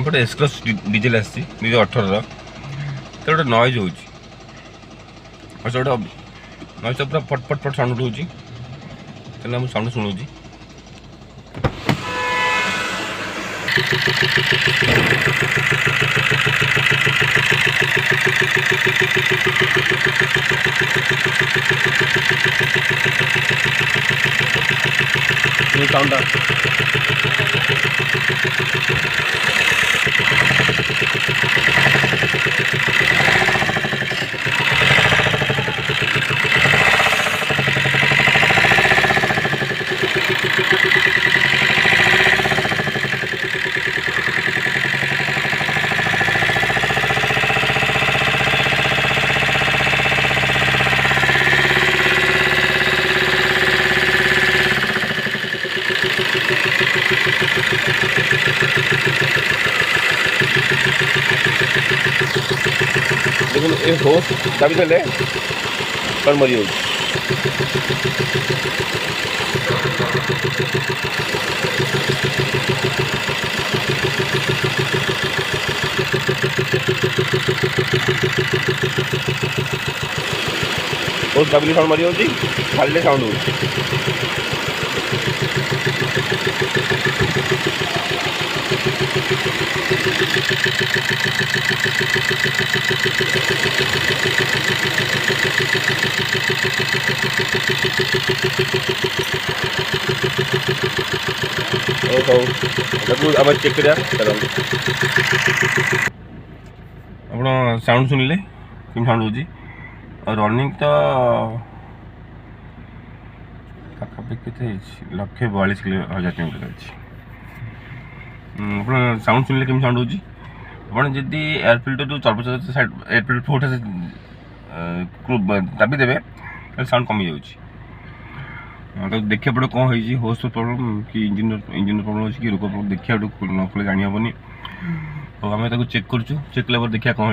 गोटे S-Cross diesel आसी 2018 तो गोटे नॉइज हो गोटे नॉइज पूरा फट फट फट साउंड हो साउंड शुणुची साउंड देखो ये होश दाबी देले कौन मरी हो होश दाबी कौन मरी हो खाली साउंड हो आप चेक करिया आप साउंड सुनिले कम साउंड हो रनिंग तो पाखापाखि के 142,000 किलोमीटर अच्छी आप साउंड सुनिले कम साउंड हो आप जब एयर फिल्टर जो चलप्रचार साइड एयर फिल्टर फोटा दाबी देवे साउंड कमी जाऊँगी तो देखा पड़े कौन हो होस प्रॉब्लम कि इंजिन प्रॉब्लम अच्छी कि रोक प्रॉब्लम देखा न खोले जानी हेनी तो आम चेक करूँ चेक कला देखा कौन हो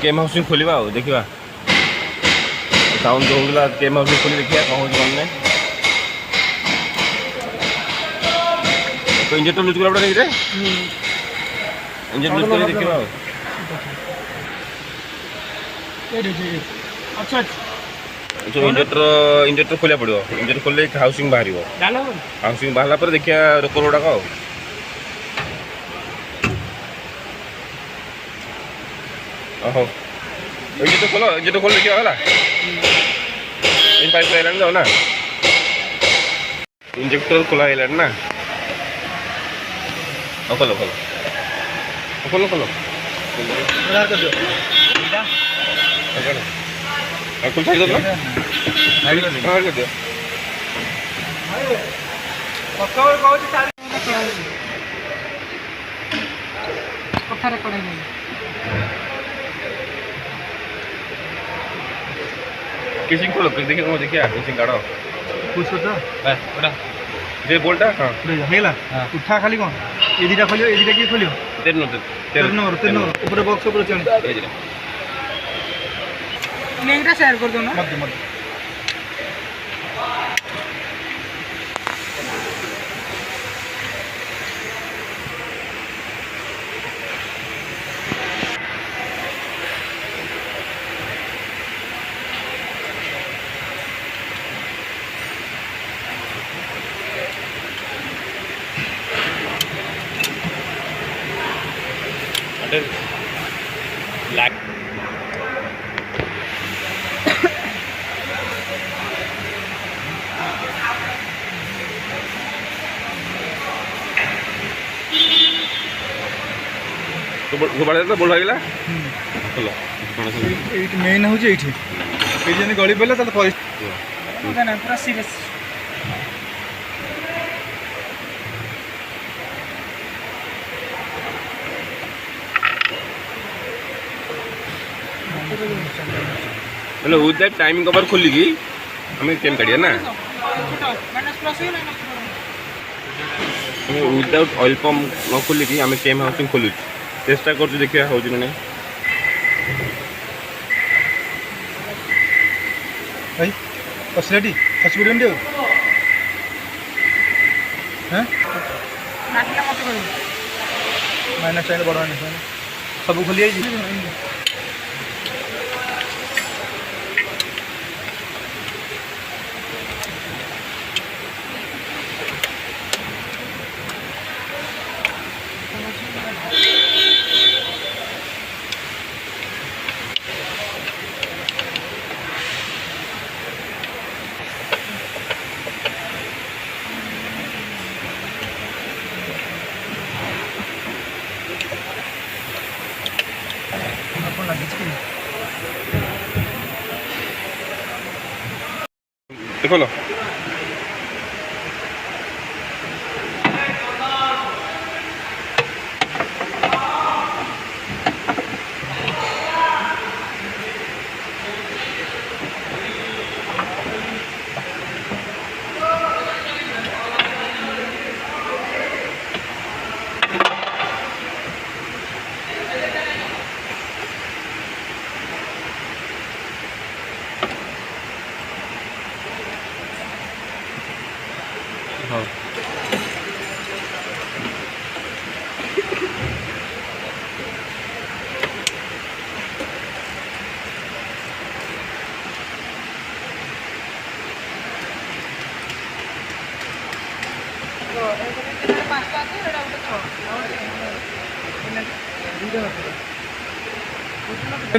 केम हाउसिंग खोलिया देखा साउंड जो होगा केम हाउसिंग खोली देखा कौन हो कौन नहीं तो इंजेक्टर लूज करा पड़े इंजेक्टर लूज कर देखा अच्छा इंजेक्टर खोलिया पड़ो इंजेक्टर खोल हाउसिंग बाहर हाउसिंग बाहर पर देखिए रोकर गुड़ाक ओहो इंजेक्टर खोल देखिए गला पाइप आइलान जाओ ना इंजेक्टर खोला आइलान ना खोलो खोलो खोलो खोलो कुल साइड दो ना साइड कर दियो पक्का कहू तार कथा रेकॉर्ड नहीं किसिंग खोलो देखिए कौन देखिए किसिंग काढो पूछो तो बड़ा जे बोल्टा हां हेला उठा खाली कौन ए दिटा खोलियो ए दिटा की खोलियो 13 नंबर ऊपर बॉक्स ऊपर चढ़ लिंक टा शेयर कर दो ना मत black तो बड़ा तो बोल लागला चलो एट मेन हो जे एठी ए जने गली पले त परिस्थिति ना पूरा सीरियस मतलब विद दैट टाइमिंग कवर खोली की हमें केम काढ़िया ना विदाउट ऑयल पंप न खोली की हमें केम हाउसिंग खोलु चेष्टा कर देखिए हो नहीं भाई फैसिलिटी हॉस्पिटल में हैं माइनस चाइना बड़ा माइनस चाइना सब खोली आई देखो लो हाँ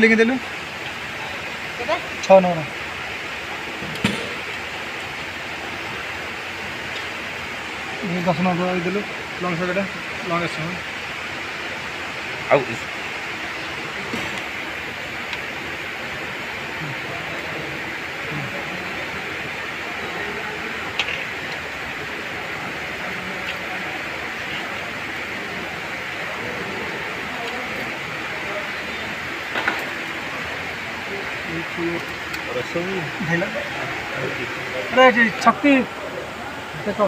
लिखी देलु 6 9 ये 10 9 देलु लॉन्ग सकेटा लॉन्ग एस ଆଉ अरे शक्ति देखो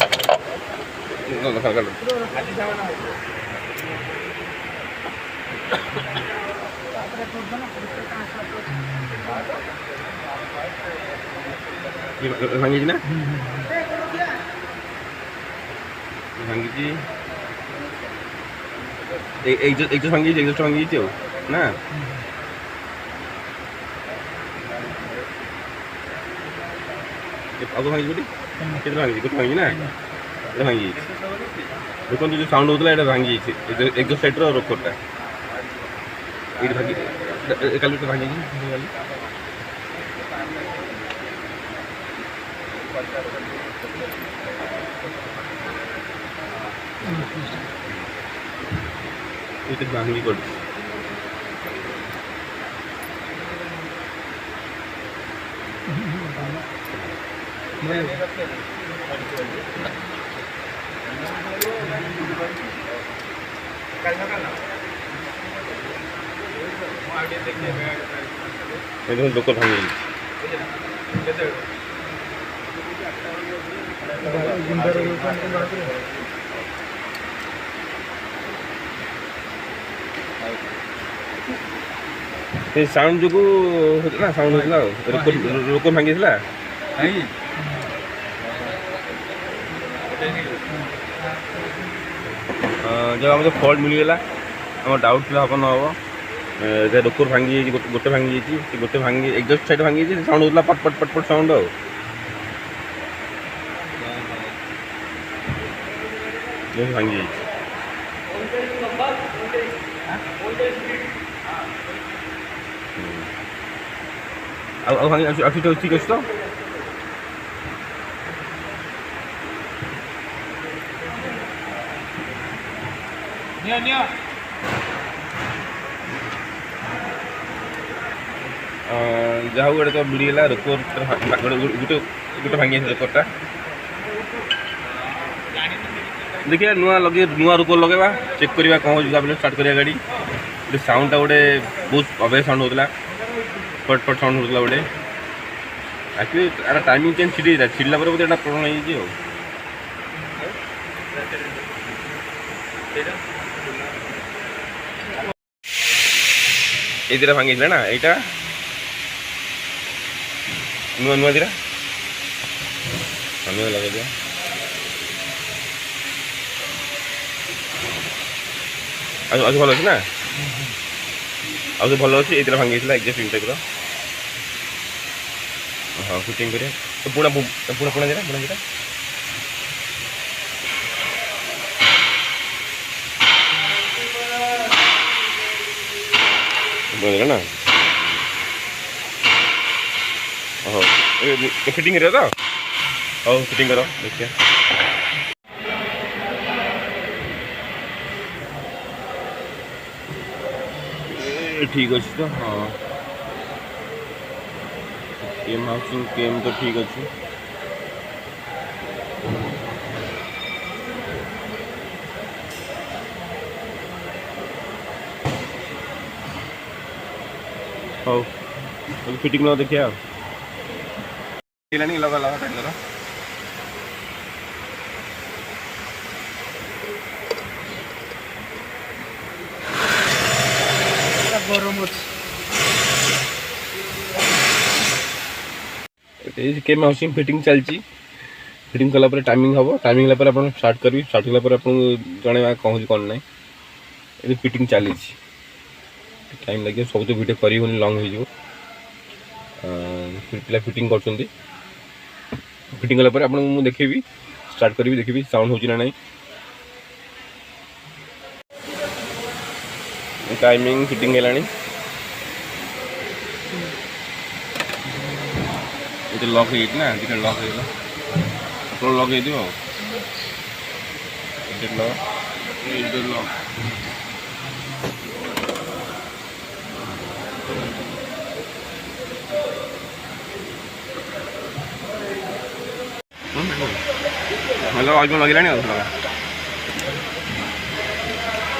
ଭାଙ୍ଗିଛି ନା ଭାଙ୍ଗିଛି ଏଇ ଭାଙ୍ଗିଯାଇଛି ଆଉ ନା ଆଉ ଭାଙ୍ଗିଛି କେତେ ଭାଙ୍ଗିଛି ଗୋଟେ ଭାଙ୍ଗିଛି ନା ଏଇଟା ଭାଙ୍ଗିଯାଇଛି ଦେଖନ୍ତୁ ଯେଉଁ ସାଉଣ୍ଡ ହେଉଥିଲା ଏଇଟା ଭାଙ୍ଗିଯାଇଛି ଏକ୍ଜଷ୍ଟ ସାଇଡ଼୍ର ରୋକରଟା ଏଇଠି ଭାଙ୍ଗି କାଲି ଗୋଟେ ଭାଙ୍ଗିଯାଇଛି ଏଇଟା ଭାଙ୍ଗି ପଡ଼ିଛି দেখুন লোক ভাঙি ସାଉଣ୍ଡ ଯୋଗୁ ନା ସାଉଣ୍ଡ ହେଉଥିଲା ଆଉ ଲୋକ ଭାଙ୍ଗିଥିଲା जब आम फल्ट मिलगला आम डाउट था हम न हम रोकर भांगी गोटे भांगी गोटे भांगी एक्जस्ट साइड भांगी साउंड होता पट पट पट पट साउंड भांगी भांगी ठीक अच्छे तो जहाँ गोटे तो मिलगला रोकर गोटे गोटे भांगी रोकरटा देखिए नुआ लगे नुआ रोकर लगेगा चेक करवा कौन हो स्टार्ट करिया गाड़ी साउंडटा गोटे बहुत अबे साउंड होता फट फट साउंड होता गोटे एक्चुअली यार टाइमिंग चेंज छिड़ा छिड़ला बोलते प्रोब्लेम हो ये दिरा भांगी ना यहाँ नुआ नुआ दिरा नुआ लगे दिया ଆଉ ଭଲ ଅଛି ନା? ଆଉ ସବୁ ଭଲ ଅଛି। ଏଇଥିରେ ଭାଙ୍ଗି ଯାଇଥିଲା ଏକ୍ଜାକ୍ଟ ଟାଇପ୍ର। ହଁ ଫିଟିଂ କରିବା ପୁଣା ଦିଟା ନା। ହଉ ଫିଟିଂ କରିବା ତ? ହଉ ଫିଟିଂ କର ଦେଖିବା। ଠିକ୍ ଅଛି ତ? ହଁ କେମ୍ ହାଉସିଂ କେମ୍ ତ ଠିକ୍ ଅଛି। ହଉ ଫିଟିଂ ନ ଦେଖିବା ଆଉ। ହେଲାଣି ଲଗା ଟାଇଟ୍ କର। ଗରମ ଅଛି। କେମ୍ ହାଉସିଂ ଫିଟିଂ ଚାଲିଛି। ଫିଟିଂ କଲା ପରେ ଟାଇମିଂ ହେବ। ଟାଇମିଂ ହେଲା ପରେ ଆପଣ ଷ୍ଟାର୍ଟ କରିବି। ଷ୍ଟାର୍ଟ କଲା ପରେ ଆପଣଙ୍କୁ ଜଣେଇବା କ'ଣ ହେଉଛି କ'ଣ ନାହିଁ। ଏବେ ଫିଟିଂ ଚାଲିଛି। ଟାଇମ୍ ଲାଗିବ। ସବୁ ତ ଭିଡ଼ିଓ କରିହେବନି, ଲଙ୍ଗ୍ ହେଇଯିବ। ପିଲା ଫିଟିଂ କରୁଛନ୍ତି। ଫିଟିଂ କଲା ପରେ ଆପଣଙ୍କୁ ମୁଁ ଦେଖେଇବି, ଷ୍ଟାର୍ଟ କରିବି, ଦେଖିବି ସାଉଣ୍ଡ ହେଉଛି ନା ନାହିଁ। ଟାଇମିଂ ଫିଟିଂ ହେଲାଣି। ଏଇଟା ଲକ୍ ହେଇଯାଇଛି ନା? ଦୁଇଟା ଲକ୍ ହେଇଗଲା। ଆପଣ ଲକ୍ ହେଇଯିବ ଆଉ। ଏଇଟା ଲକ୍, ଏଇଟା ଲକ୍। ଭଲ ଅଳ୍ପ ଲଗେଇଲାଣି ଆଉ ଲଗା।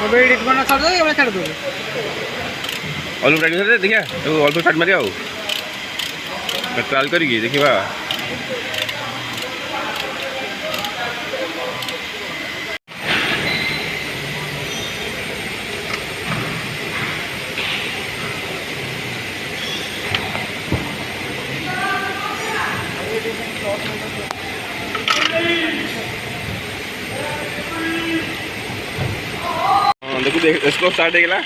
ଅଳ୍ପ ଟାଇଟ୍ ଦେଖିବା ଅଳ୍ପ ଷ୍ଟାର୍ଟ ମାରିବା ଆଉ ଟ୍ରାଏଲ୍ କରିକି ଦେଖିବା। देखो इसको स्टार्ट होगा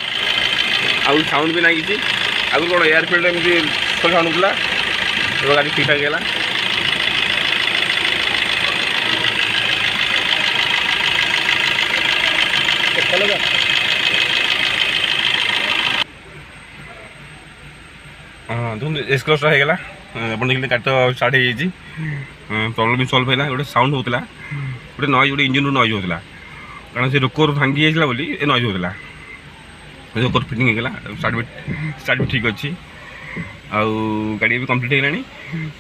आउ साउंड भी ना कि आगु कौन एयरफिल्ड एमती साउंड होता तो गाड़ी ठीक ठाक है। हाँ देखो एस्क्रोस होगा आप देखिए गाड़ी तो स्टार्ट हो प्रॉब्लम भी सॉल्व है। गोटे साउंड होता गोटे नॉइज गोटे इंजिन नॉइज होता कारण से रोकोर भांगी जाइला बोली ए नॉइज होता रोकोर फिटिंग होगा स्टार्ट भी ठीक अच्छी आउ गाड़ी भी कंप्लीट होगानी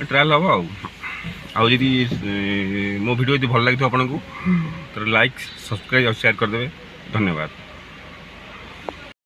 ट्रायल हम आउ जदि मो वीडियो यदि भल लगी आपको तो लाइक सब्सक्राइब और शेयर करदे। धन्यवाद।